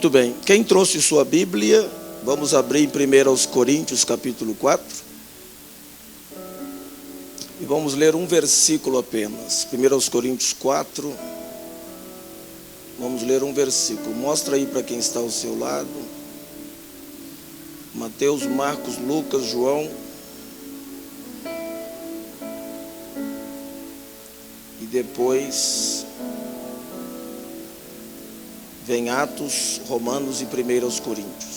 Muito bem. Quem trouxe sua Bíblia, vamos abrir em 1 Coríntios capítulo 4. E vamos ler um versículo apenas. 1 Coríntios 4. Vamos ler um versículo. Mostra aí para quem está ao seu lado. Mateus, Marcos, Lucas, João. E depois vem Atos, Romanos e 1 Coríntios.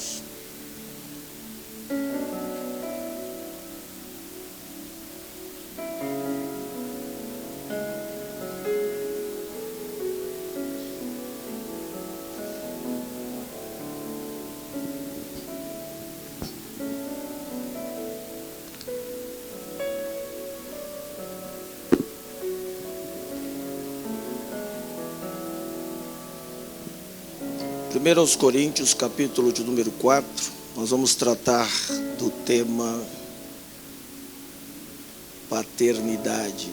Primeiros Coríntios, capítulo de número 4, nós vamos tratar do tema paternidade.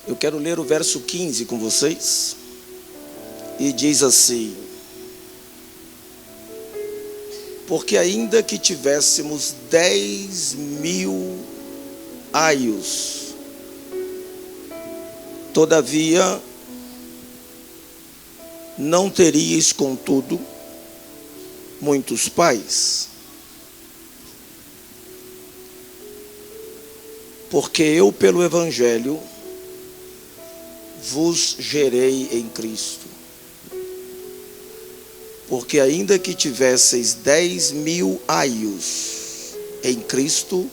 Eu quero ler o verso 15 com vocês, e diz assim: porque ainda que tivéssemos 10.000 aios, todavia não teríeis, contudo, muitos pais. Porque eu, pelo Evangelho, vos gerei em Cristo. Porque ainda que tivesseis 10.000 aios em Cristo,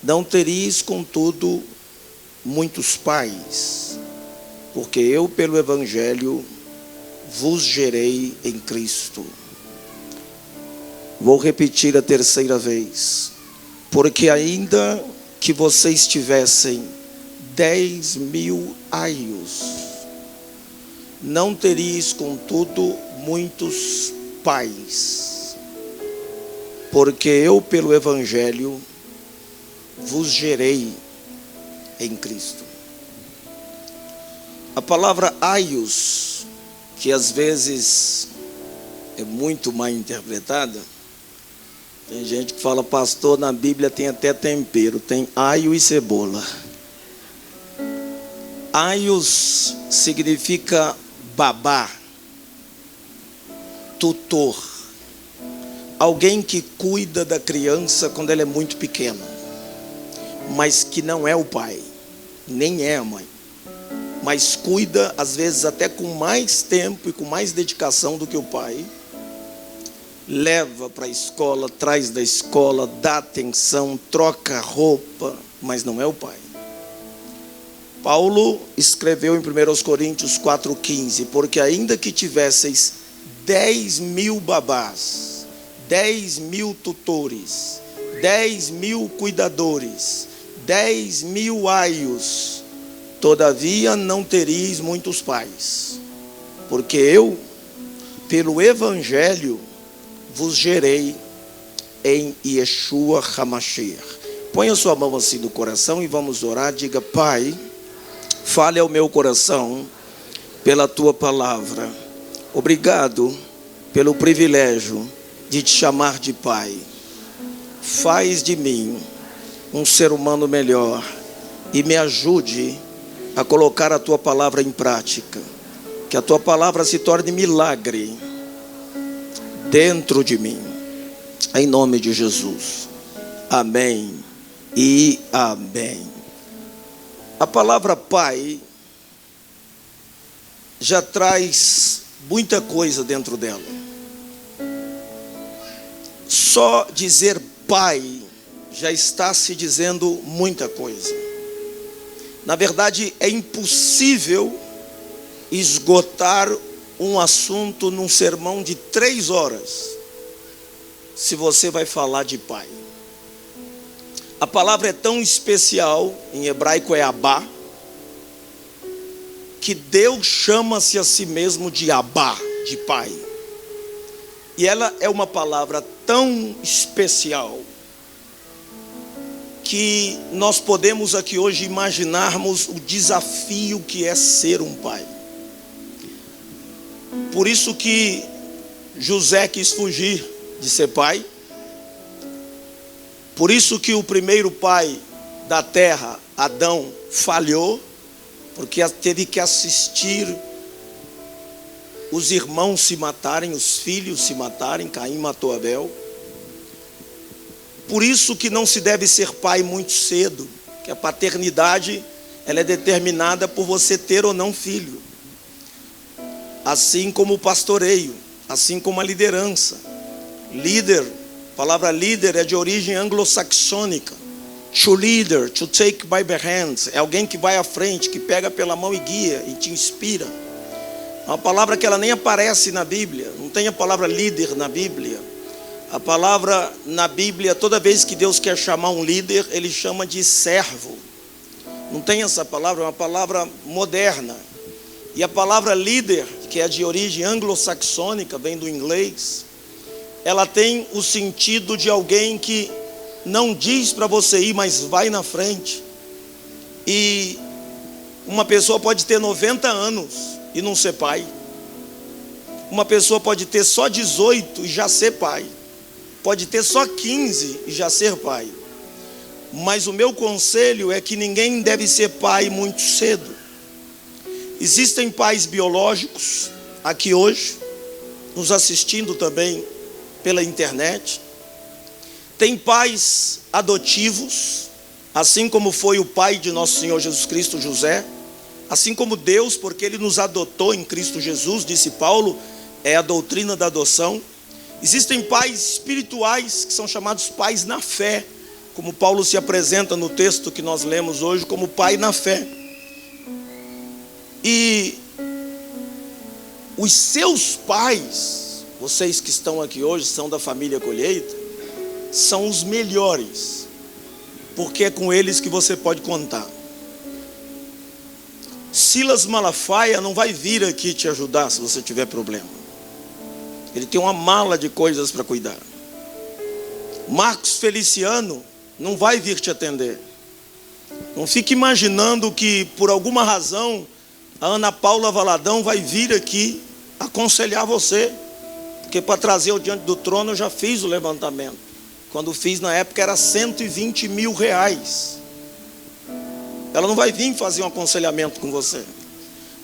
não teríeis, contudo, muitos pais. Porque eu, pelo Evangelho, vos gerei em Cristo. Vou repetir a terceira vez. Porque ainda que vocês tivessem 10.000 aios, não teríeis, contudo, muitos pais. Porque eu, pelo Evangelho, vos gerei em Cristo. A palavra aios, que às vezes é muito mal interpretada. Tem gente que fala: pastor, na Bíblia tem até tempero, tem aio e cebola. Aios significa babá, tutor, alguém que cuida da criança quando ela é muito pequena, mas que não é o pai, nem é a mãe, mas cuida às vezes até com mais tempo e com mais dedicação do que o pai. Leva para a escola, traz da escola, dá atenção, troca roupa, mas não é o pai. Paulo escreveu em 1 Coríntios 4,15: porque ainda que tivesseis 10.000 babás, 10.000 tutores, 10.000 cuidadores, 10.000 aios, todavia não teríeis muitos pais. Porque eu, pelo Evangelho, vos gerei em Yeshua HaMashiach. Põe a sua mão assim no coração e vamos orar. Diga: Pai, fale ao meu coração pela tua palavra. Obrigado pelo privilégio de te chamar de Pai. Faz de mim um ser humano melhor e me ajude a colocar a tua palavra em prática. Que a tua palavra se torne milagre dentro de mim, em nome de Jesus. Amém e amém. A palavra pai já traz muita coisa dentro dela. Só dizer pai já está se dizendo muita coisa. Na verdade, é impossível esgotar um assunto num sermão de 3 horas, se você vai falar de pai. A palavra é tão especial, em hebraico é Abá, que Deus chama-se a si mesmo de Abá, de pai. E ela é uma palavra tão especial que nós podemos aqui hoje imaginarmos o desafio que é ser um pai. Por isso que José quis fugir de ser pai. Por isso que o primeiro pai da terra, Adão, falhou, porque teve que assistir os irmãos se matarem, os filhos se matarem. Caim matou Abel. Por isso que não se deve ser pai muito cedo, que a paternidade ela é determinada por você ter ou não filho. Assim como o pastoreio, assim como a liderança. Líder, a palavra líder é de origem anglo-saxônica. To leader, to take by the hands, é alguém que vai à frente, que pega pela mão e guia e te inspira. É uma palavra que ela nem aparece na Bíblia, não tem a palavra líder na Bíblia. A palavra na Bíblia, toda vez que Deus quer chamar um líder, Ele chama de servo. Não tem essa palavra, é uma palavra moderna. E a palavra líder, que é de origem anglo-saxônica, vem do inglês, ela tem o sentido de alguém que não diz para você ir, mas vai na frente. E uma pessoa pode ter 90 anos e não ser pai. Uma pessoa pode ter só 18 e já ser pai. Pode ter só 15 e já ser pai. Mas o meu conselho é que ninguém deve ser pai muito cedo. Existem pais biológicos aqui hoje, nos assistindo também pela internet. Tem pais adotivos, assim como foi o pai de nosso Senhor Jesus Cristo, José. Assim como Deus, porque Ele nos adotou em Cristo Jesus, disse Paulo, é a doutrina da adoção. Existem pais espirituais que são chamados pais na fé, como Paulo se apresenta no texto que nós lemos hoje como pai na fé. E os seus pais, vocês que estão aqui hoje, são da família Colheita, são os melhores, porque é com eles que você pode contar. Silas Malafaia não vai vir aqui te ajudar se você tiver problema. Ele tem uma mala de coisas para cuidar. Marcos Feliciano não vai vir te atender. Não fique imaginando que por alguma razão a Ana Paula Valadão vai vir aqui aconselhar você, porque para trazer o diante do trono eu já fiz o levantamento. Quando fiz na época era 120 mil reais. Ela não vai vir fazer um aconselhamento com você.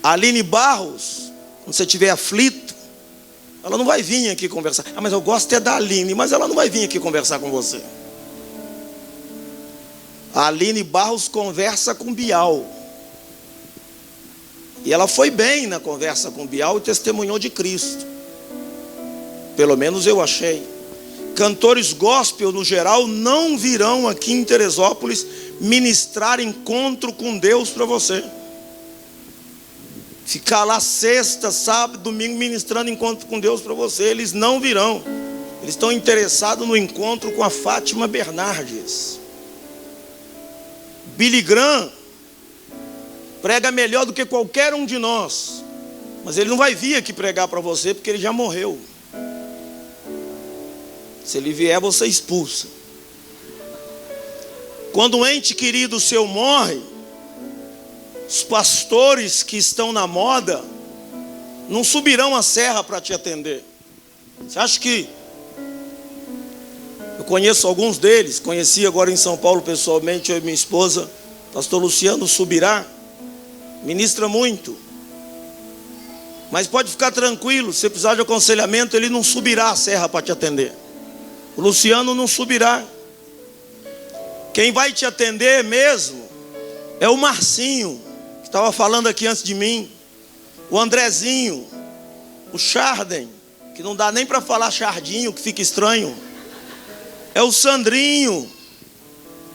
A Aline Barros, quando você estiver aflito, ela não vai vir aqui conversar. Ah, mas eu gosto é da Aline, mas ela não vai vir aqui conversar com você. A Aline Barros conversa com Bial. E ela foi bem na conversa com Bial e testemunhou de Cristo. Pelo menos eu achei. Cantores gospel, no geral, não virão aqui em Teresópolis ministrar encontro com Deus para você. Ficar lá sexta, sábado, domingo ministrando encontro com Deus para você. Eles não virão. Eles estão interessados no encontro com a Fátima Bernardes. Billy Graham prega melhor do que qualquer um de nós, mas ele não vai vir aqui pregar para você porque ele já morreu. Se ele vier, você expulsa. Quando um ente querido seu morre, os pastores que estão na moda não subirão a serra para te atender. Você acha que... Eu conheço alguns deles, conheci agora em São Paulo pessoalmente, eu e minha esposa, pastor Luciano Subirá, ministra muito. Mas pode ficar tranquilo, se precisar de aconselhamento, ele não subirá a serra para te atender. O Luciano não subirá. Quem vai te atender mesmo é o Marcinho, que estava falando aqui antes de mim, o Andrezinho, o Charden, que não dá nem para falar Chardinho, que fica estranho, é o Sandrinho.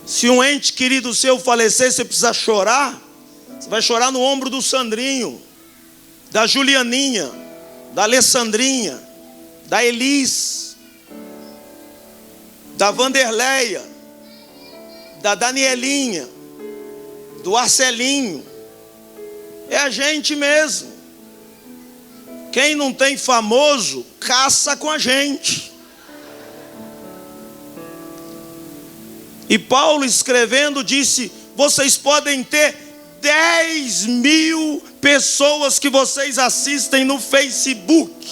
Se um ente querido seu falecer, você precisa chorar, você vai chorar no ombro do Sandrinho, da Julianinha, da Alessandrinha, da Elis, da Vanderleia, da Danielinha, do Arcelinho. É a gente mesmo. Quem não tem famoso, caça com a gente. E Paulo escrevendo disse: vocês podem ter 10.000 pessoas que vocês assistem no Facebook.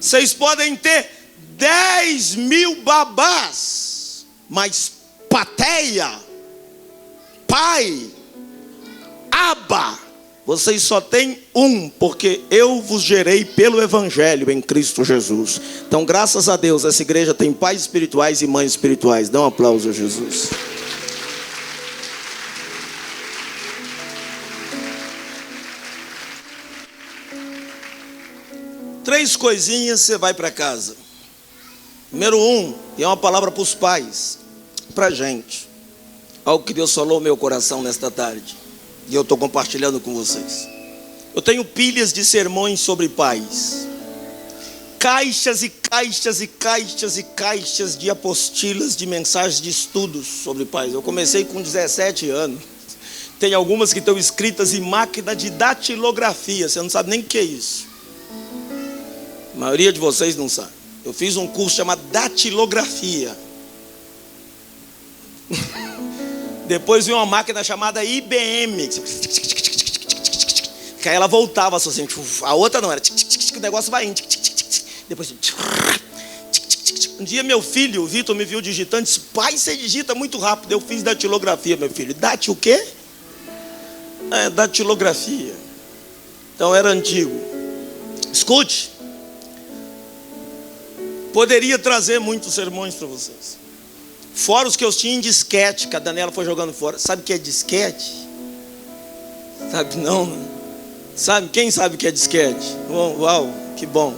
Vocês podem ter 10.000 babás, mas Pateia, Pai, Abba, vocês só têm um, porque eu vos gerei pelo Evangelho em Cristo Jesus. Então, graças a Deus, essa igreja tem pais espirituais e mães espirituais. Dá um aplauso a Jesus. Três coisinhas, você vai para casa. Número 1, e é uma palavra para os pais, para a gente. Algo que Deus falou no meu coração nesta tarde, e eu estou compartilhando com vocês. Eu tenho pilhas de sermões sobre pais, caixas e caixas e caixas e caixas de apostilas, de mensagens de estudos sobre pais. Eu comecei com 17 anos. Tem algumas que estão escritas em máquina de datilografia. Você não sabe nem o que é isso. A maioria de vocês não sabe. Eu fiz um curso chamado datilografia. Depois veio uma máquina chamada IBM. Que aí ela voltava assim. A outra não era. O negócio vai indo. Depois. Um dia meu filho, o Vitor, me viu digitando. Disse: pai, você digita muito rápido. Eu fiz datilografia, meu filho. Dati o quê? Datilografia. Então era antigo. Escute. Poderia trazer muitos sermões para vocês. Fora os que eu tinha em disquete, que a Daniela foi jogando fora. Sabe o que é disquete? Sabe não, né? Sabe? Quem sabe o que é disquete? Uau, que bom.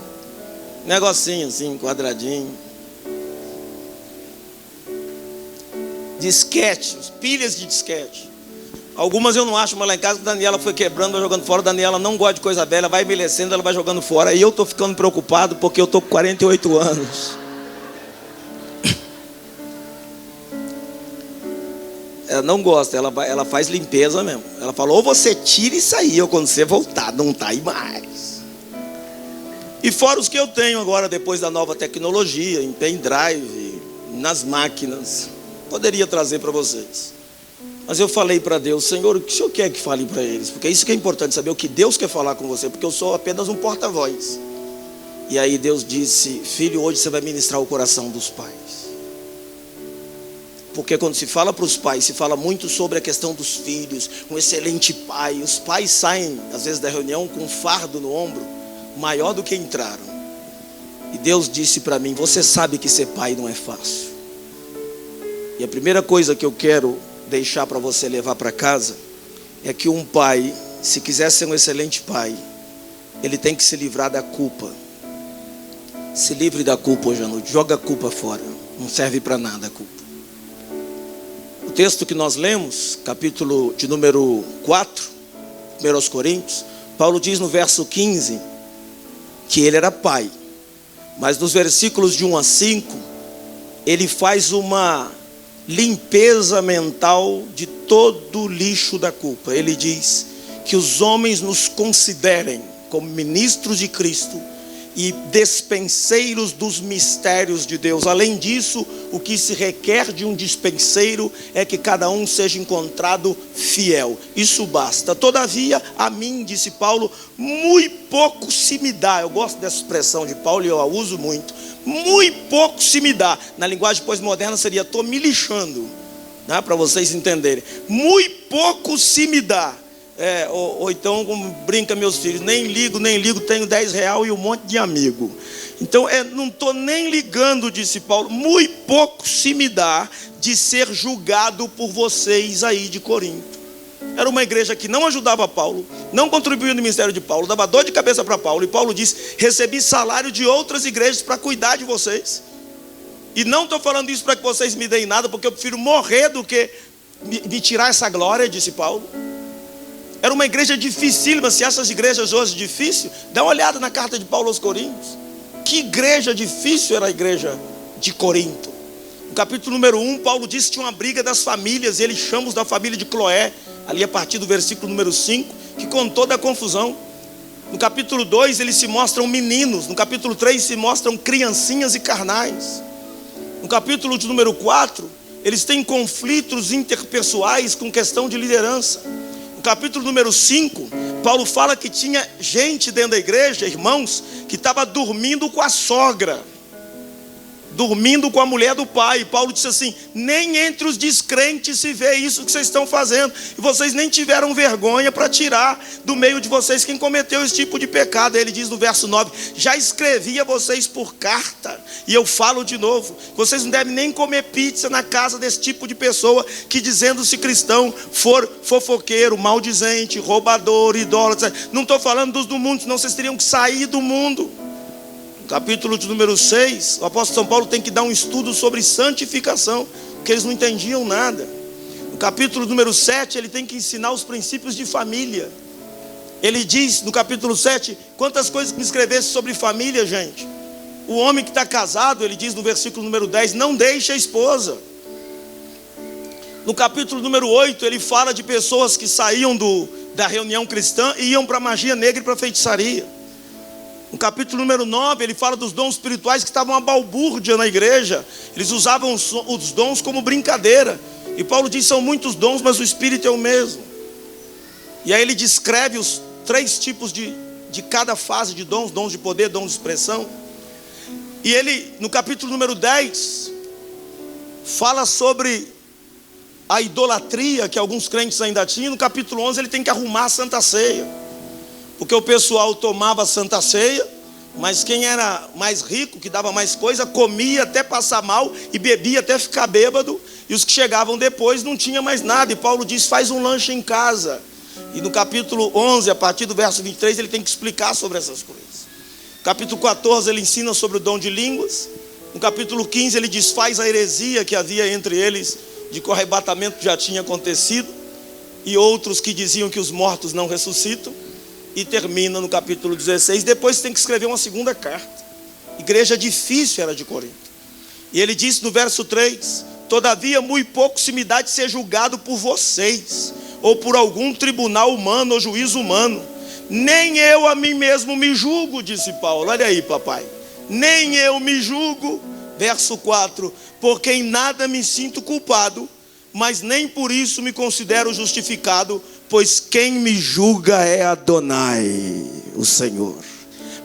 Negocinho assim, quadradinho. Disquete, pilhas de disquete. Algumas eu não acho, mas lá em casa a Daniela foi quebrando, vai jogando fora. A Daniela não gosta de coisa velha, vai envelhecendo, ela vai jogando fora. E eu estou ficando preocupado porque eu estou com 48 anos. Ela não gosta, ela faz limpeza mesmo. Ela falou: ou você tira isso aí, ou quando você voltar, não está aí mais. E fora os que eu tenho agora, depois da nova tecnologia, em pendrive, nas máquinas. Poderia trazer para vocês. Mas eu falei para Deus: Senhor, o que o Senhor quer que fale para eles? Porque isso que é importante, saber o que Deus quer falar com você. Porque eu sou apenas um porta-voz. E aí Deus disse: filho, hoje você vai ministrar o coração dos pais. Porque quando se fala para os pais, se fala muito sobre a questão dos filhos. Um excelente pai. Os pais saem, às vezes, da reunião com um fardo no ombro maior do que entraram. E Deus disse para mim: você sabe que ser pai não é fácil. E a primeira coisa que eu quero deixar para você levar para casa é que um pai, se quiser ser um excelente pai, ele tem que se livrar da culpa. Se livre da culpa hoje à noite. Joga a culpa fora. Não serve para nada a culpa. O texto que nós lemos, capítulo de número 4, 1 Coríntios, Paulo diz no verso 15 que ele era pai. Mas nos versículos de 1 a 5, ele faz uma limpeza mental de todo o lixo da culpa. Ele diz que os homens nos considerem como ministros de Cristo e despenseiros dos mistérios de Deus. Além disso, o que se requer de um dispenseiro é que cada um seja encontrado fiel. Isso basta. Todavia, a mim, disse Paulo, muito pouco se me dá. Eu gosto dessa expressão de Paulo e eu a uso muito. Muito pouco se me dá. Na linguagem pós-moderna seria: estou me lixando, né, para vocês entenderem. Muito pouco se me dá. Ou então, como brinca meus filhos: nem ligo, tenho 10 reais e um monte de amigo. Então, não estou nem ligando, disse Paulo. Muito pouco se me dá de ser julgado por vocês aí de Corinto. Era uma igreja que não ajudava Paulo, não contribuía no ministério de Paulo, dava dor de cabeça para Paulo. E Paulo disse: recebi salário de outras igrejas para cuidar de vocês. E não estou falando isso para que vocês me deem nada, porque eu prefiro morrer do que me tirar essa glória, disse Paulo. Era uma igreja dificílima. Se essas igrejas hoje difícil, dá uma olhada na carta de Paulo aos Coríntios. Que igreja difícil era a igreja de Corinto. No capítulo número 1, Paulo disse que tinha uma briga das famílias. E ele chama os da família de Cloé, ali a partir do versículo número 5, que contou da confusão. No capítulo 2 eles se mostram meninos. No capítulo 3 se mostram criancinhas e carnais. No capítulo de número 4, eles têm conflitos interpessoais com questão de liderança. No capítulo número 5, Paulo fala que tinha gente dentro da igreja, irmãos, que estava dormindo com a sogra, dormindo com a mulher do pai. Paulo disse assim: nem entre os descrentes se vê isso que vocês estão fazendo, e vocês nem tiveram vergonha para tirar do meio de vocês quem cometeu esse tipo de pecado. Ele diz no verso 9: já escrevi a vocês por carta, e eu falo de novo, vocês não devem nem comer pizza na casa desse tipo de pessoa, que dizendo-se cristão, for fofoqueiro, maldizente, roubador, idólatra. Não estou falando dos do mundo, senão vocês teriam que sair do mundo. Capítulo de número 6, o apóstolo São Paulo tem que dar um estudo sobre santificação, porque eles não entendiam nada. No capítulo número 7, ele tem que ensinar os princípios de família. Ele diz no capítulo 7, quantas coisas que me escrevesse sobre família, gente. O homem que está casado, ele diz no versículo número 10, não deixe a esposa. No capítulo número 8, ele fala de pessoas que saíam da reunião cristã e iam para a magia negra e para a feitiçaria. No capítulo número 9, ele fala dos dons espirituais que estavam a balbúrdia na igreja. Eles usavam os dons como brincadeira. E Paulo diz, são muitos dons, mas o Espírito é o mesmo. E aí ele descreve os 3 tipos de cada fase de dons: dons de poder, dons de expressão. E ele, no capítulo número 10, fala sobre a idolatria que alguns crentes ainda tinham. No capítulo 11, ele tem que arrumar a Santa Ceia. Porque o pessoal tomava a Santa Ceia, mas quem era mais rico, que dava mais coisa, comia até passar mal e bebia até ficar bêbado. E os que chegavam depois não tinha mais nada. E Paulo diz, faz um lanche em casa. E no capítulo 11, a partir do verso 23, ele tem que explicar sobre essas coisas. No capítulo 14, ele ensina sobre o dom de línguas. No capítulo 15, ele desfaz a heresia que havia entre eles, de que o arrebatamento já tinha acontecido, e outros que diziam que os mortos não ressuscitam. E termina no capítulo 16. Depois tem que escrever uma segunda carta. Igreja difícil era de Corinto. E ele disse no verso 3: todavia muito pouco se me dá de ser julgado por vocês, ou por algum tribunal humano ou juízo humano. Nem eu a mim mesmo me julgo, disse Paulo. Olha aí, papai, nem eu me julgo. Verso 4: porque em nada me sinto culpado, mas nem por isso me considero justificado, pois quem me julga é Adonai, o Senhor.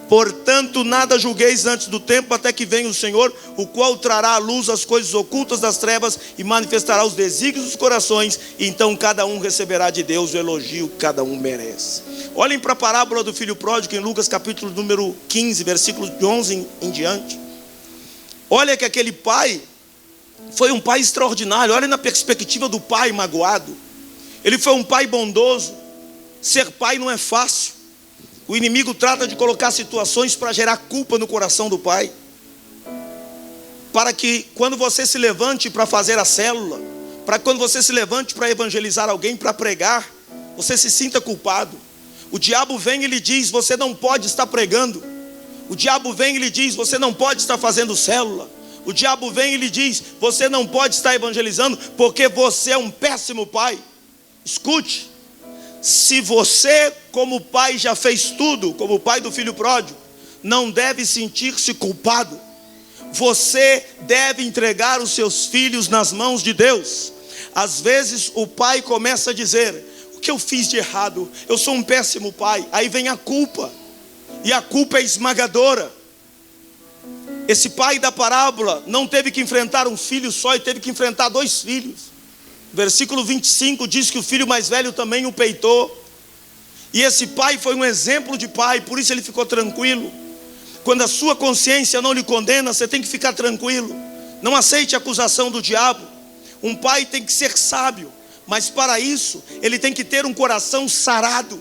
Portanto, nada julgueis antes do tempo, até que venha o Senhor, o qual trará à luz as coisas ocultas das trevas e manifestará os desígnios dos corações, e então cada um receberá de Deus o elogio que cada um merece. Olhem para a parábola do filho pródigo em Lucas capítulo número 15, versículos de 11 em diante. Olha que aquele pai foi um pai extraordinário. Olha na perspectiva do pai magoado. Ele foi um pai bondoso. Ser pai não é fácil. O inimigo trata de colocar situações para gerar culpa no coração do pai, para que quando você se levante para fazer a célula, para que quando você se levante para evangelizar alguém, para pregar, você se sinta culpado. O diabo vem e lhe diz, você não pode estar pregando. O diabo vem e lhe diz, você não pode estar fazendo célula. O diabo vem e lhe diz, você não pode estar evangelizando, porque você é um péssimo pai. Escute, se você como pai já fez tudo, como o pai do filho pródigo, não deve sentir-se culpado. Você deve entregar os seus filhos nas mãos de Deus. Às vezes o pai começa a dizer, o que eu fiz de errado? Eu sou um péssimo pai. Aí vem a culpa, e a culpa é esmagadora. Esse pai da parábola não teve que enfrentar um filho só, e teve que enfrentar 2 filhos. Versículo 25 diz que o filho mais velho também o peitou. E esse pai foi um exemplo de pai, por isso ele ficou tranquilo. Quando a sua consciência não lhe condena, você tem que ficar tranquilo. Não aceite a acusação do diabo. Um pai tem que ser sábio, mas para isso ele tem que ter um coração sarado.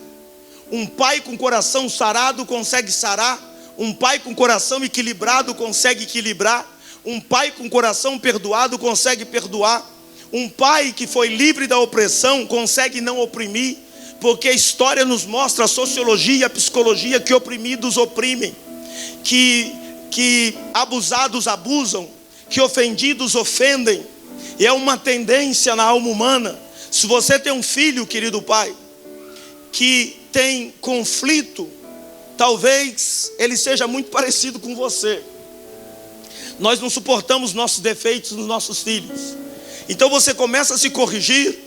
Um pai com coração sarado consegue sarar. Um pai com coração equilibrado consegue equilibrar. Um pai com coração perdoado consegue perdoar. Um pai que foi livre da opressão consegue não oprimir, porque a história nos mostra, a sociologia e a psicologia, que oprimidos oprimem, que abusados abusam, que ofendidos ofendem. E é uma tendência na alma humana. Se você tem um filho, querido pai, que tem conflito Talvez ele seja muito parecido com você. Nós não suportamos nossos defeitos nos nossos filhos. Então você começa a se corrigir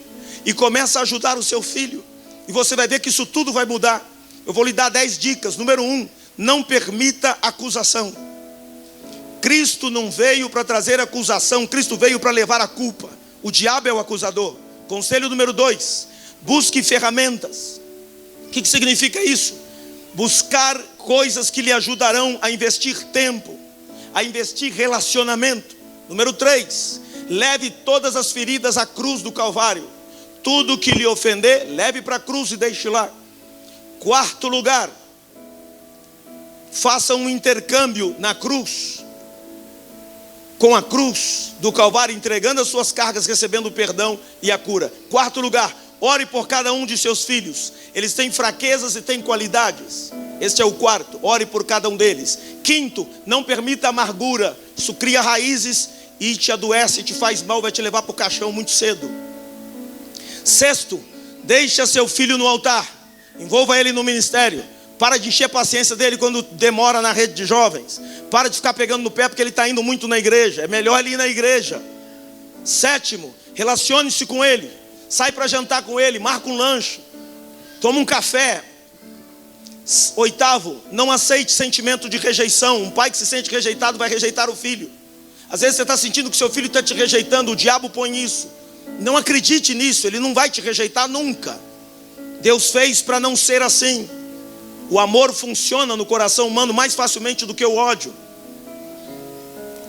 e começa a ajudar o seu filho. E você vai ver que isso tudo vai mudar. Eu vou lhe dar 10 dicas. Número 1, não permita acusação. Cristo não veio para trazer acusação, Cristo veio para levar a culpa. O diabo é o acusador. Conselho número 2, busque ferramentas. O que significa isso? Buscar coisas que lhe ajudarão a investir tempo, a investir relacionamento. Número 3, leve todas as feridas à cruz do Calvário. Tudo que lhe ofender, leve para a cruz e deixe lá. 4º lugar, faça um intercâmbio na cruz, com a cruz do Calvário, entregando as suas cargas, recebendo o perdão e a cura. 4º lugar, ore por cada um de seus filhos. Eles têm fraquezas e têm qualidades. Este é o 4º, ore por cada um deles. 5º, não permita amargura. Isso cria raízes e te adoece, te faz mal, vai te levar para o caixão muito cedo. 6º, deixa seu filho no altar, envolva ele no ministério. Para de encher a paciência dele quando demora na rede de jovens. Para de ficar pegando no pé porque ele está indo muito na igreja. É melhor ele ir na igreja. 7º, relacione-se com ele. Sai para jantar com ele, marca um lanche, toma um café. 8º, não aceite sentimento de rejeição. Um pai que se sente rejeitado vai rejeitar o filho. Às vezes você está sentindo que seu filho está te rejeitando, o diabo põe isso. Não acredite nisso, ele não vai te rejeitar nunca. Deus fez para não ser assim. O amor funciona no coração humano mais facilmente do que o ódio.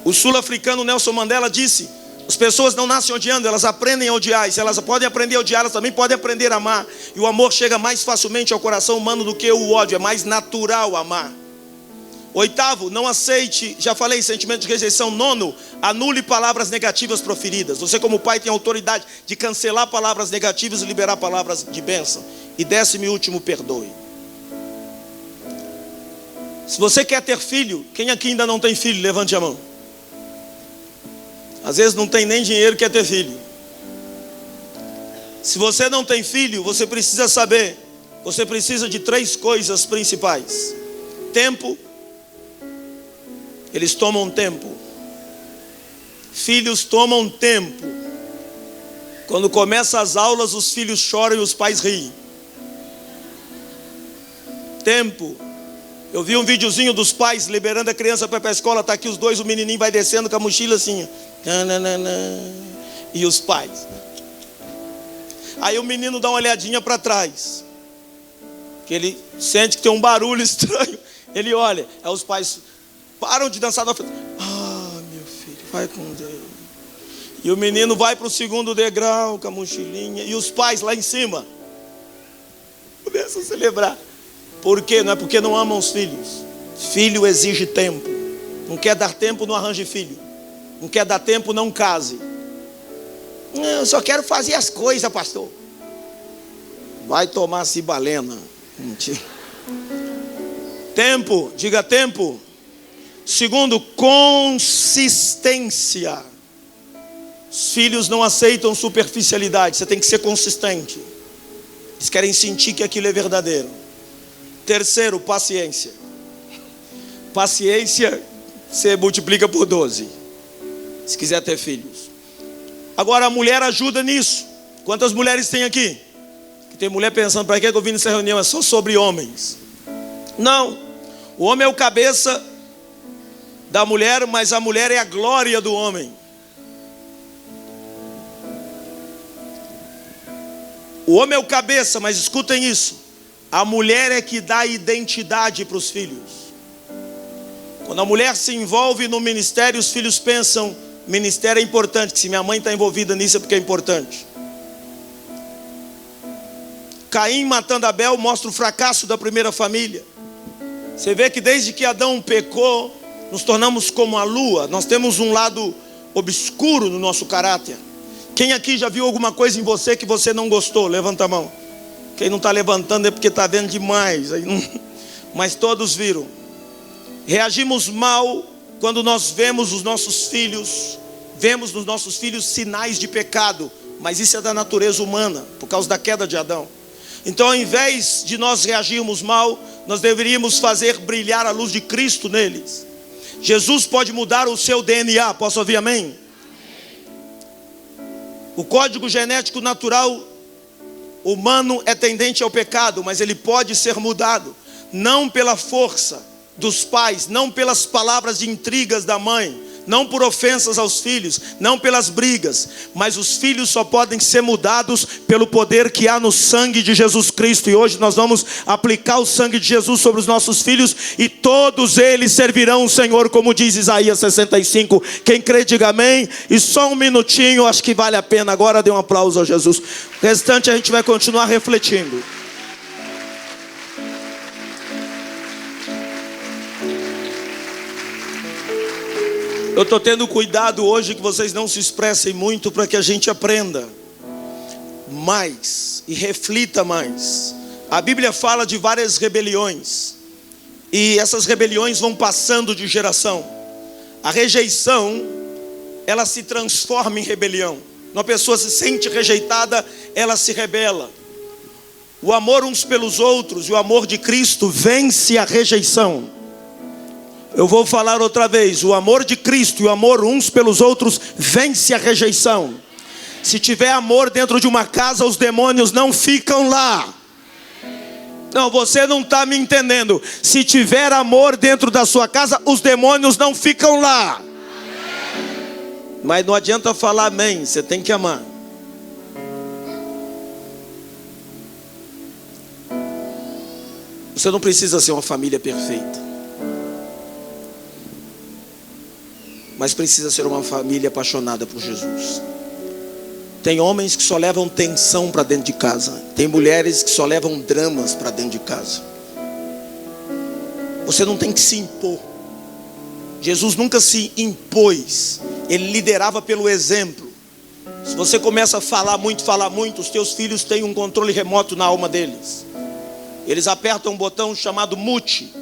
O sul-africano Nelson Mandela disse: as pessoas não nascem odiando, elas aprendem a odiar. E se elas podem aprender a odiar, elas também podem aprender a amar. E o amor chega mais facilmente ao coração humano do que o ódio. É mais natural amar. 8º, não aceite, já falei, sentimento de rejeição. 9º, anule palavras negativas proferidas. Você como pai tem autoridade de cancelar palavras negativas e liberar palavras de bênção. E 10º e último, perdoe. Se você quer ter filho, quem aqui ainda não tem filho, levante a mão. Às vezes não tem nem dinheiro, quer ter filho. Se você não tem filho, você precisa saber, você precisa de 3 coisas principais. Tempo. Eles tomam tempo. Filhos tomam tempo. Quando começam as aulas, os filhos choram e os pais riem. Tempo. Eu vi um videozinho dos pais liberando a criança para ir para a escola. Está aqui os dois, o menininho vai descendo com a mochila assim. E os pais. Aí o menino dá uma olhadinha para trás, que ele sente que tem um barulho estranho. Ele olha, aí os pais param de dançar na frente. Meu filho, vai com Deus. E o menino vai para o 2º degrau com a mochilinha. E os pais lá em cima começam a celebrar. Por quê? Não é porque não amam os filhos. Filho exige tempo. Não quer dar tempo, não arranje filho. Não quer dar tempo, não case. Eu só quero fazer as coisas, pastor. Vai tomar cibalena. Mentira. Tempo, diga tempo. 2º, consistência. Os filhos não aceitam superficialidade. Você tem que ser consistente. Eles querem sentir que aquilo é verdadeiro. 3º, paciência. Paciência você multiplica por 12, se quiser ter filhos. Agora a mulher ajuda nisso. Quantas mulheres tem aqui? Que tem mulher pensando, para que eu vim nessa reunião? É só sobre homens. Não, o homem é o cabeça da mulher, mas a mulher é a glória do homem. O homem é o cabeça, mas escutem isso. A mulher é que dá identidade para os filhos. Quando a mulher se envolve no ministério, os filhos pensam, ministério é importante, que se minha mãe está envolvida nisso é porque é importante. Caim matando Abel mostra o fracasso da primeira família. Você vê que desde que Adão pecou, nos tornamos como a lua. Nós temos um lado obscuro no nosso caráter. Quem aqui já viu alguma coisa em você que você não gostou? Levanta a mão. Quem não está levantando é porque está vendo demais. Aí não... Mas todos viram. Reagimos mal quando nós vemos os nossos filhos, vemos nos nossos filhos sinais de pecado. Mas isso é da natureza humana, por causa da queda de Adão. Então ao invés de nós reagirmos mal, nós deveríamos fazer brilhar a luz de Cristo neles. Jesus pode mudar o seu DNA, posso ouvir amém? O código genético natural humano é tendente ao pecado, mas ele pode ser mudado, não pela força dos pais, não pelas palavras de intrigas da mãe, não por ofensas aos filhos, não pelas brigas, mas os filhos só podem ser mudados pelo poder que há no sangue de Jesus Cristo. E hoje nós vamos aplicar o sangue de Jesus sobre os nossos filhos, e todos eles servirão o Senhor, como diz Isaías 65. Quem crê diga amém. E só um minutinho, acho que vale a pena agora, dê um aplauso a Jesus. O restante a gente vai continuar refletindo. Eu estou tendo cuidado hoje que vocês não se expressem muito, para que a gente aprenda mais e reflita mais. A Bíblia fala de várias rebeliões, e essas rebeliões vão passando de geração. A rejeição, ela se transforma em rebelião. Uma pessoa se sente rejeitada, ela se rebela. O amor uns pelos outros e o amor de Cristo vence a rejeição. Eu vou falar outra vez: o amor de Cristo e o amor uns pelos outros vence a rejeição. Se tiver amor dentro de uma casa, os demônios não ficam lá. Não, você não está me entendendo. Se tiver amor dentro da sua casa, os demônios não ficam lá. Mas não adianta falar amém, você tem que amar. Você não precisa ser uma família perfeita, mas precisa ser uma família apaixonada por Jesus. Tem homens que só levam tensão para dentro de casa. Tem mulheres que só levam dramas para dentro de casa. Você não tem que se impor. Jesus nunca se impôs. Ele liderava pelo exemplo. Se você começa a falar muito, os teus filhos têm um controle remoto na alma deles. Eles apertam um botão chamado mute.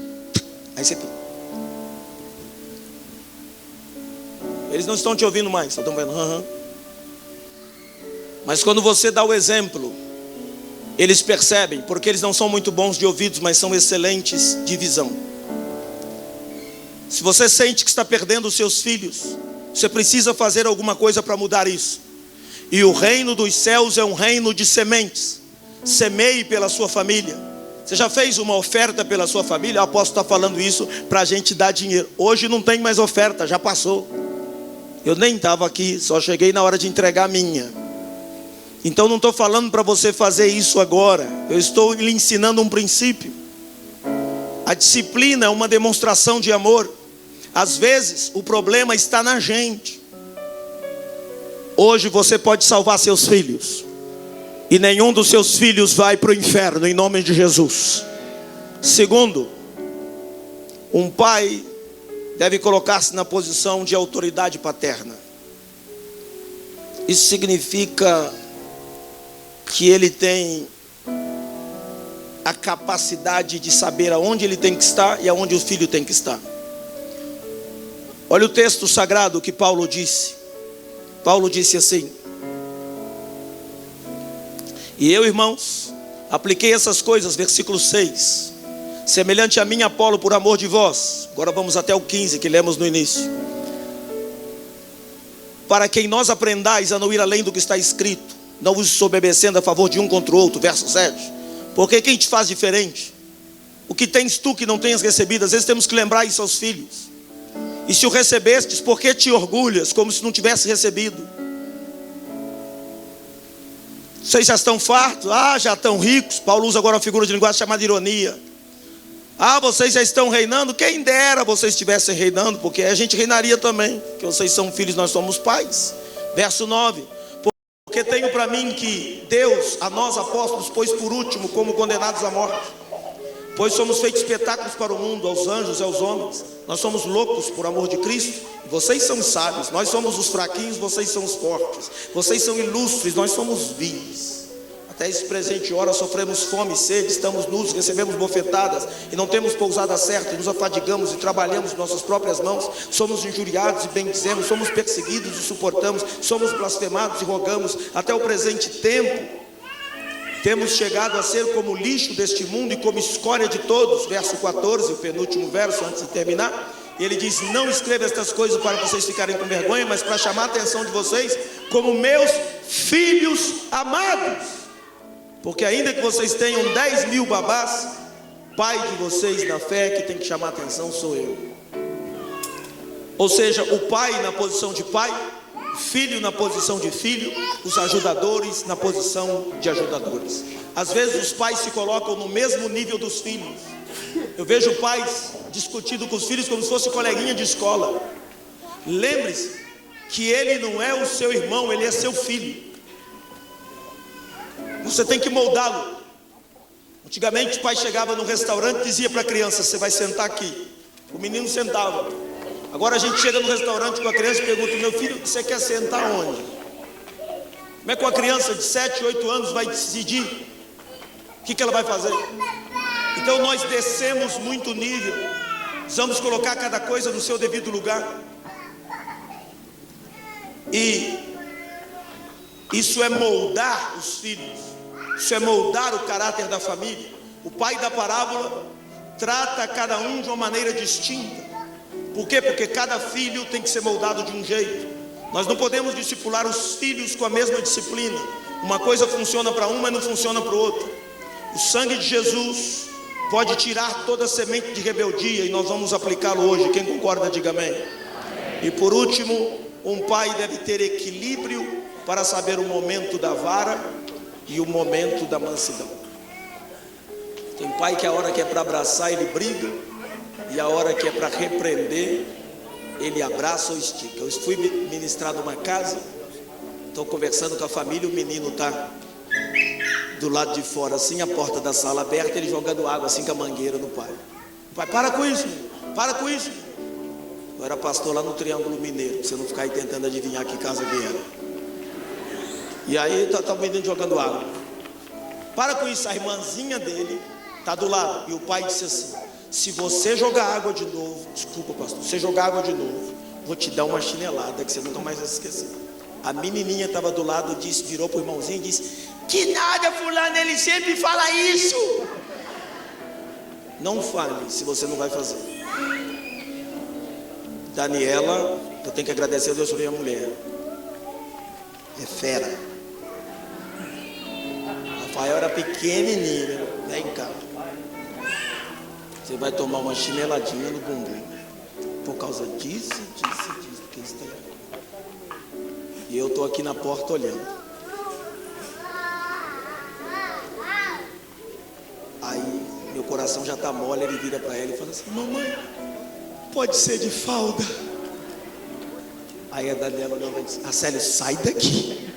Aí você... Eles não estão te ouvindo mais, só estão vendo. Mas quando você dá o exemplo, eles percebem, porque eles não são muito bons de ouvidos, mas são excelentes de visão. Se você sente que está perdendo os seus filhos, você precisa fazer alguma coisa para mudar isso. E o reino dos céus é um reino de sementes. Semeie pela sua família. Você já fez uma oferta pela sua família? Eu posso estar falando isso para a gente dar dinheiro. Hoje não tem mais oferta, já passou. Eu nem estava aqui, só cheguei na hora de entregar a minha. Então não estou falando para você fazer isso agora. Eu estou lhe ensinando um princípio. A disciplina é uma demonstração de amor. Às vezes o problema está na gente. Hoje você pode salvar seus filhos, e nenhum dos seus filhos vai para o inferno, em nome de Jesus. Segundo, um pai deve colocar-se na posição de autoridade paterna. Isso significa que ele tem a capacidade de saber aonde ele tem que estar e aonde o filho tem que estar. Olha o texto sagrado que Paulo disse. Paulo disse assim: e eu, irmãos, apliquei essas coisas, versículo 6, semelhante a mim, Apolo, por amor de vós. Agora vamos até o 15 que lemos no início. Para que em nós aprendais a não ir além do que está escrito, não vos soberbecendo a favor de um contra o outro. Verso 7. Porque quem te faz diferente? O que tens tu que não tenhas recebido? Às vezes temos que lembrar isso aos filhos. E se o recebestes, por que te orgulhas como se não tivesse recebido? Vocês já estão fartos? Já estão ricos. Paulo usa agora uma figura de linguagem chamada ironia. Vocês já estão reinando? Quem dera vocês estivessem reinando, porque a gente reinaria também, porque vocês são filhos, nós somos pais. Verso 9. Porque tenho para mim que Deus, a nós apóstolos, pôs por último como condenados à morte. Pois somos feitos espetáculos para o mundo, aos anjos e aos homens. Nós somos loucos por amor de Cristo. Vocês são sábios, nós somos os fraquinhos, vocês são os fortes. Vocês são ilustres, nós somos vil. Até esse presente hora sofremos fome e sede, estamos nus, recebemos bofetadas e não temos pousada certa, e nos afadigamos e trabalhamos com nossas próprias mãos. Somos injuriados e bendizemos, somos perseguidos e suportamos, somos blasfemados e rogamos. Até o presente tempo Temos chegado a ser como lixo deste mundo e como escória de todos. Verso 14, o penúltimo verso antes de terminar. E ele diz: não escreva estas coisas para vocês ficarem com vergonha, mas para chamar a atenção de vocês como meus filhos amados. Porque ainda que vocês tenham 10.000 babás, pai de vocês na fé que tem que chamar a atenção sou eu. Ou seja, o pai na posição de pai, filho na posição de filho, os ajudadores na posição de ajudadores. Às vezes os pais se colocam no mesmo nível dos filhos. Eu vejo pais discutindo com os filhos como se fosse coleguinha de escola. Lembre-se que ele não é o seu irmão, ele é seu filho. Você tem que moldá-lo. Antigamente o pai chegava no restaurante e dizia para a criança: você vai sentar aqui. O menino sentava. Agora a gente chega no restaurante com a criança e pergunta: meu filho, você quer sentar onde? Como é que uma criança de 7, 8 anos vai decidir o que ela vai fazer? Então nós descemos muito o nível. Precisamos colocar cada coisa no seu devido lugar. E isso é moldar os filhos. Isso é moldar o caráter da família. O pai da parábola trata cada um de uma maneira distinta. Por quê? Porque cada filho tem que ser moldado de um jeito. Nós não podemos discipular os filhos com a mesma disciplina. Uma coisa funciona para um, mas não funciona para o outro. O sangue de Jesus pode tirar toda a semente de rebeldia, e nós vamos aplicá-lo hoje. Quem concorda, diga amém. E por último, um pai deve ter equilíbrio para saber o momento da vara e o momento da mansidão. Tem pai que a hora que é para abraçar ele briga, e a hora que é para repreender ele abraça ou estica. Eu fui ministrar numa casa, estou conversando com a família, o menino está do lado de fora assim, a porta da sala aberta, ele jogando água assim com a mangueira no pai. O pai: para com isso, para com isso. Eu era pastor lá no Triângulo Mineiro, pra você não ficar aí tentando adivinhar que casa que era. E aí tá o menino jogando água. Para com isso. A irmãzinha dele está do lado, e o pai disse assim: se você jogar água de novo, desculpa pastor, se você jogar água de novo, vou te dar uma chinelada que você nunca mais vai esquecer. A menininha estava do lado, disse, virou para o irmãozinho e disse: que nada, fulano, ele sempre fala isso. Não fale se você não vai fazer. Daniela, eu tenho que agradecer a Deus por minha mulher, é fera. Rafael era pequenininho, vem cá, você vai tomar uma chineladinha no bumbum por causa disso, que isso tem. E eu estou aqui na porta olhando. Aí meu coração já está mole. Ele vira para ela e fala assim: mamãe, pode ser de falda? Aí a Daniela olhou e disse: Acélio, sai daqui.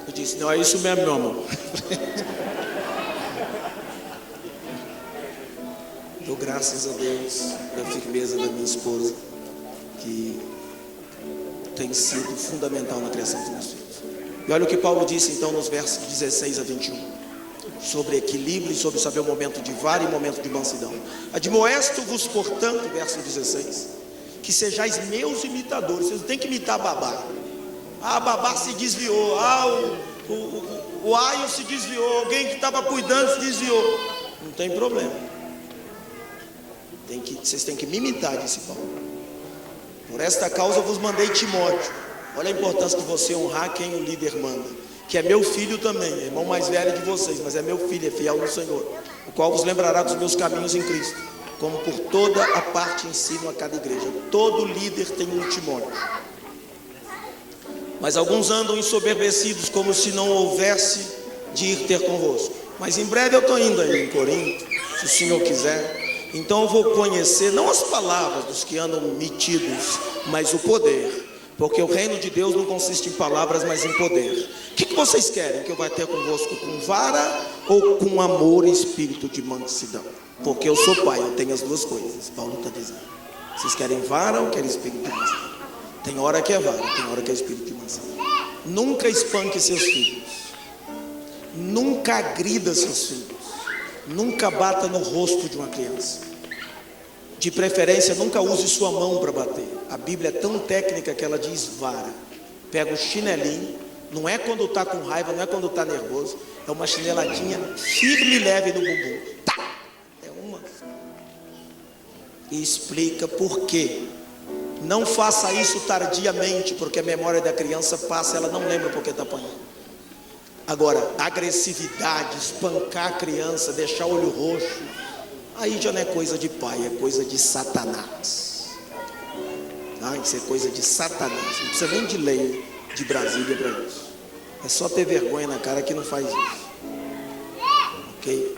Eu disse: não, é isso mesmo, meu amor. Dou graças a Deus pela firmeza da minha esposa, que tem sido fundamental na criação dos meus filhos. E olha o que Paulo disse então nos versos 16 a 21, sobre equilíbrio e sobre saber o momento de vara e o momento de mansidão. Admoesto-vos, portanto, verso 16, que sejais meus imitadores. Vocês não tem que imitar babá. Ah, babá se desviou. Ah, o aio se desviou. Alguém que estava cuidando se desviou. Não tem problema. Vocês têm que me imitar, disse Paulo. Por esta causa vos mandei Timóteo. Olha a importância de você honrar quem o líder manda, que é meu filho também, é irmão mais velho de vocês, mas é meu filho, é fiel no Senhor, o qual vos lembrará dos meus caminhos em Cristo, como por toda a parte ensino a cada igreja. Todo líder tem um Timóteo. Mas alguns andam ensoberbecidos, como se não houvesse de ir ter convosco. Mas em breve eu estou indo aí em Corinto, se o Senhor quiser. Então eu vou conhecer, não as palavras dos que andam metidos, mas o poder. Porque o reino de Deus não consiste em palavras, mas em poder. O que vocês querem que eu vá ter convosco? Com vara ou com amor e espírito de mansidão? Porque eu sou pai, eu tenho as duas coisas. Paulo está dizendo: vocês querem vara ou querem espírito de mansidão? Tem hora que é vara, tem hora que é espírito de mansidão. Nunca espanque seus filhos. Nunca agrida seus filhos. Nunca bata no rosto de uma criança. De preferência, nunca use sua mão para bater. A Bíblia é tão técnica que ela diz vara. Pega o chinelinho, Não é quando está com raiva, não é quando está nervoso. É uma chineladinha firme e leve no bumbum. Tá! É uma. E explica por quê. Não faça isso tardiamente, porque a memória da criança passa, ela não lembra porque está apanhando. Agora, agressividade, espancar a criança, deixar o olho roxo, aí já não é coisa de pai, é coisa de Satanás. Ah, isso é coisa de Satanás. Não precisa nem de lei de Brasília para isso. É só ter vergonha na cara que não faz isso. Ok?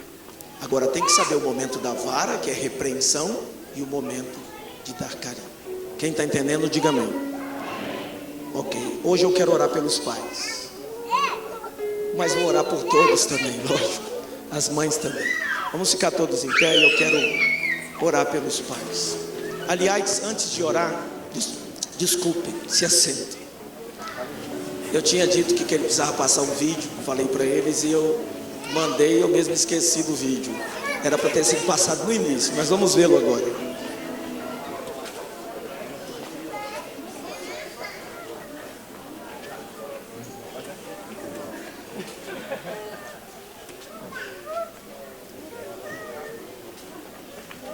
Agora tem que saber o momento da vara, que é repreensão, e o momento de dar carinho. Quem está entendendo, diga amém. Ok. Hoje eu quero orar pelos pais. Mas vou orar por todos também, lógico. As mães também. Vamos ficar todos em pé e eu quero orar pelos pais. Aliás, antes de orar, desculpem, se assentem. Eu tinha dito que ele precisava passar um vídeo, falei para eles e eu mandei, eu mesmo esqueci do vídeo. Era para ter sido passado no início, mas vamos vê-lo agora.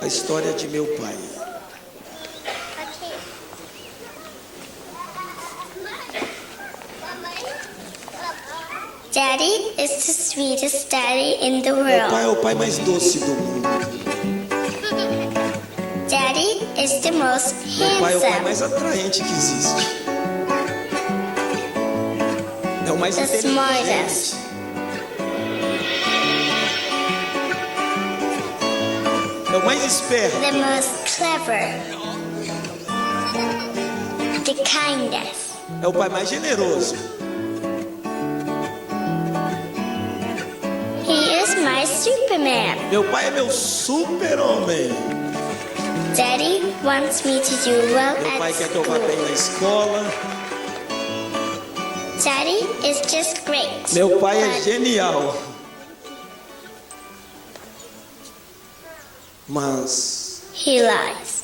A história de meu pai. Daddy is the sweetest daddy in the Meu pai world. é o pai mais doce do mundo. Daddy is the most Meu pai é o pai handsome, mais atraente que existe. É o mais the inteligente. smartest, É o mais esperto. the most clever, the kindest, É o pai mais generoso. he is my Superman. Meu pai é meu super-homem. Daddy wants me to do well Meu pai at quer que eu vá bem school. na escola. Daddy is just great. Meu pai é but genial. Mas he lies.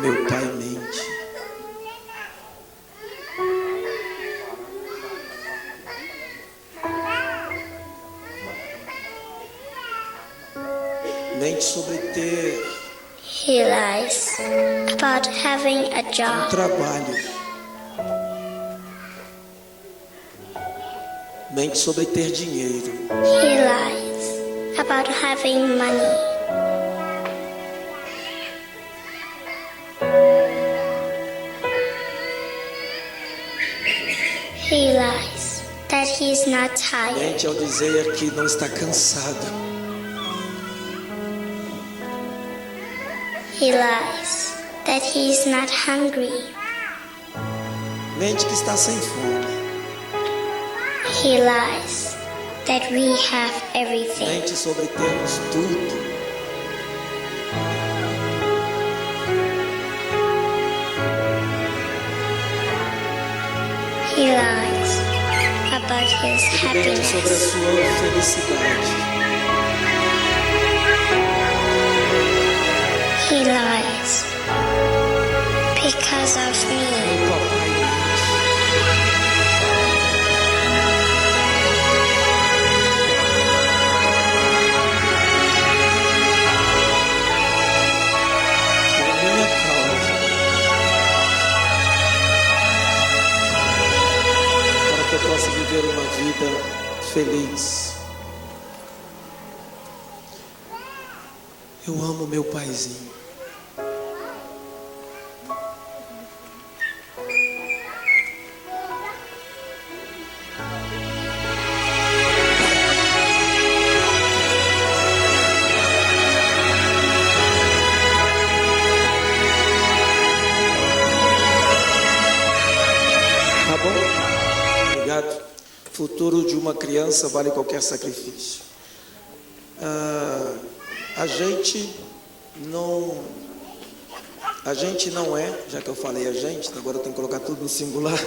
meu pai mente. Mente sobre ter He lies about having a job. trabalho. Mente sobre ter dinheiro. He lies about having money. He lies that he's not tired. Mente ao dizer que não está cansado. He lies that he's not hungry. Mente que está sem fome. He lies that we have everything. Mente sobre termos tudo. He lies about his Mente sobre a happiness. sua felicidade. He lies because of me. Meu papai mente. Por minha causa. Para que eu possa viver uma vida feliz. Eu amo meu paizinho. Tá bom? Obrigado. Futuro de uma criança vale qualquer sacrifício. A gente não é, já que eu falei a gente, agora eu tenho que colocar tudo no singular.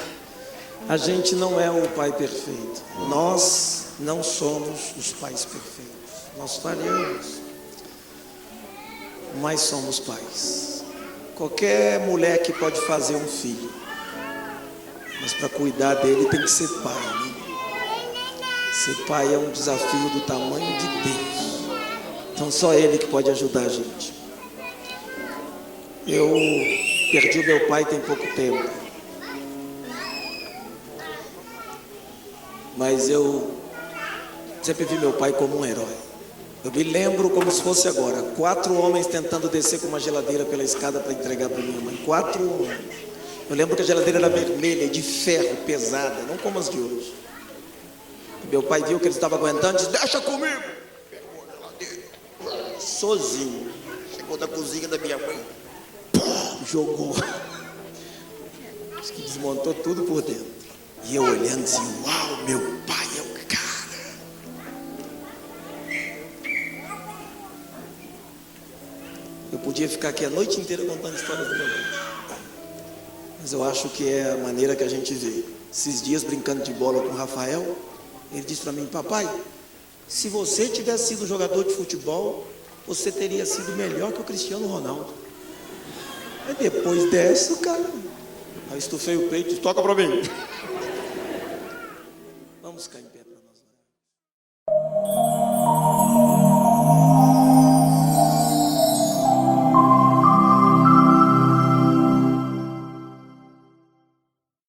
A gente não é o pai perfeito. Nós não somos os pais perfeitos. Nós falhamos, mas somos pais. Qualquer mulher que pode fazer um filho, Mas para cuidar dele tem que ser pai, né? Ser pai é um desafio do tamanho de Deus. Então só Ele que pode ajudar a gente. Eu perdi o meu pai tem pouco tempo. Mas eu sempre vi meu pai como um herói. Eu me lembro como se fosse agora. 4 homens tentando descer com uma geladeira pela escada para entregar para minha mãe. 4 homens. Eu lembro que a geladeira era vermelha, de ferro, pesada, não como as de hoje. E meu pai viu que eles estavam aguentando e disse: deixa comigo. Pegou a geladeira, sozinho. Chegou na cozinha da minha mãe, jogou. Diz que desmontou tudo por dentro. E eu olhando assim: uau, meu pai é o cara. Eu podia ficar aqui a noite inteira contando histórias do meu pai. Mas eu acho que é a maneira que a gente vê. Esses dias brincando de bola com o Rafael, ele disse para mim: papai, se você tivesse sido jogador de futebol, você teria sido melhor que o Cristiano Ronaldo. Aí depois dessa, cara, aí estufei o peito e disse: toca para mim. Vamos, Caim.